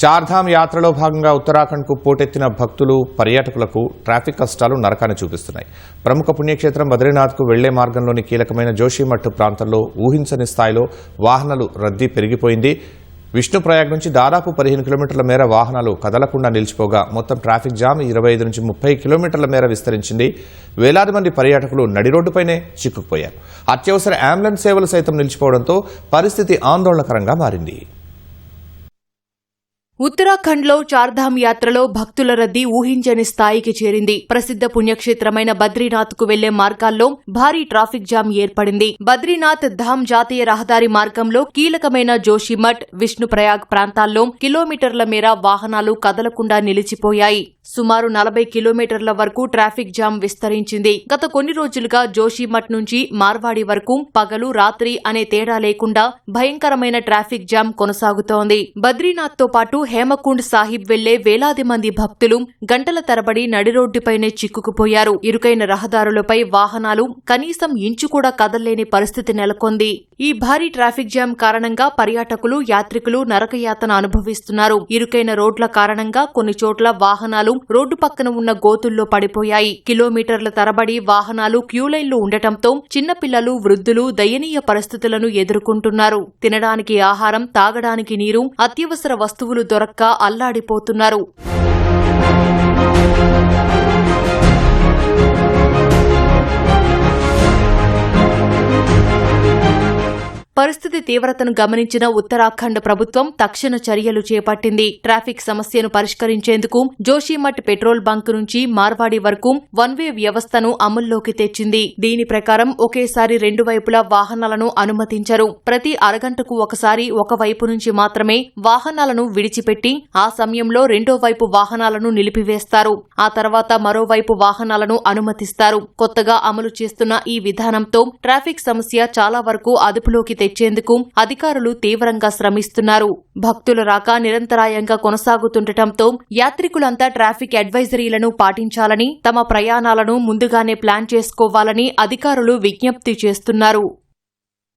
చార్ధామ్ యాత్రలో భాగంగా ఉత్తరాఖండ్కు పోటెత్తిన భక్తులు పర్యాటకులకు ట్రాఫిక్ కష్టాలు నరకాన్ని చూపిస్తున్నాయి. ప్రముఖ పుణ్యక్షేత్రం బద్రీనాథ్కు వెళ్లే మార్గంలోని కీలకమైన జోషిమఠ్ ప్రాంతంలో ఊహించని స్థాయిలో వాహనాలు రద్దీ పెరిగిపోయింది. విష్ణుప్రయాగ్ నుంచి దాదాపు 15 కిలోమీటర్ల మేర వాహనాలు కదలకుండా నిలిచిపోగా మొత్తం ట్రాఫిక్ జామ్ 25 నుంచి 30 కిలోమీటర్ల మేర విస్తరించింది. వేలాది మంది పర్యాటకులు నడి రోడ్డుపైనే చిక్కుకుపోయారు. అత్యవసర అంబులెన్స్ సేవలు సైతం నిలిచిపోవడంతో పరిస్థితి ఆందోళనకరంగా మారింది. ఉత్తరాఖండ్లో చార్ధామ్ యాత్రలో భక్తుల రద్దీ ఊహించని స్థాయికి చేరింది. ప్రసిద్ధ పుణ్యక్షేత్రమైన బద్రీనాథ్కు వెళ్లే మార్గాల్లో భారీ ట్రాఫిక్ జామ్ ఏర్పడింది. బద్రీనాథ్ ధామ్ జాతీయ రహదారి మార్గంలో కీలకమైన జోషిమఠ్, విష్ణుప్రయాగ్ ప్రాంతాల్లో కిలోమీటర్ల మేర వాహనాలు కదలకుండా నిలిచిపోయాయి. సుమారు 40 కిలోమీటర్ల వరకు ట్రాఫిక్ జామ్ విస్తరించింది. గత కొన్ని రోజులుగా జోషిమఠ్ నుంచి మార్వాడి వరకు పగలు రాత్రి అనే తేడా లేకుండా భయంకరమైన ట్రాఫిక్ జామ్ కొనసాగుతోంది. బద్రీనాథ్తో పాటు హేమకుండ్ సాహిబ్ వెళ్లే వేలాది మంది భక్తులు గంటల తరబడి నడిరోడ్డుపైనే చిక్కుకుపోయారు. ఇరుకైన రహదారులపై వాహనాలు కనీసం ఇంచు కూడా కదల్లేని పరిస్థితి నెలకొంది. ఈ భారీ ట్రాఫిక్ జామ్ కారణంగా పర్యాటకులు, యాత్రికులు నరకయాతన అనుభవిస్తున్నారు. ఇరుకైన రోడ్ల కారణంగా కొన్ని చోట్ల వాహనాలు రోడ్డు పక్కన ఉన్న గోతుల్లో పడిపోయాయి. కిలోమీటర్ల తరబడి వాహనాలు క్యూలైన్లు ఉండటంతో చిన్నపిల్లలు, వృద్ధులు దయనీయ పరిస్థితులను ఎదుర్కొంటున్నారు. తినడానికి ఆహారం, తాగడానికి నీరు, అత్యవసర వస్తువులు దొరక్క అల్లాడిపోతున్నారు. పరిస్థితి తీవ్రతను గమనించిన ఉత్తరాఖండ్ ప్రభుత్వం తక్షణ చర్యలు చేపట్టింది. ట్రాఫిక్ సమస్యను పరిష్కరించేందుకు జోషిమఠ్ పెట్రోల్ బంక్ నుంచి మార్వాడి వరకు వన్ వే వ్యవస్థను అమల్లోకి తెచ్చింది. దీని ప్రకారం ఒకేసారి 2 వైపులా వాహనాలను అనుమతించరు. ప్రతి అరగంటకు ఒకసారి ఒక వైపు నుంచి మాత్రమే వాహనాలను విడిచిపెట్టి ఆ సమయంలో రెండో వైపు వాహనాలను నిలిపివేస్తారు. ఆ తర్వాత మరోవైపు వాహనాలను అనుమతిస్తారు. కొత్తగా అమలు చేస్తున్న ఈ విధానంతో ట్రాఫిక్ సమస్య చాలా వరకు అదుపులోకి తెచ్చేందుకు అధికారులు తీవ్రంగా శ్రమిస్తున్నారు. భక్తుల రాక నిరంతరాయంగా కొనసాగుతుండటంతో యాత్రికులంతా ట్రాఫిక్ అడ్వైజరీలను పాటించాలని, తమ ప్రయాణాలను ముందుగానే ప్లాన్ చేసుకోవాలని అధికారులు విజ్ఞప్తి చేస్తున్నారు.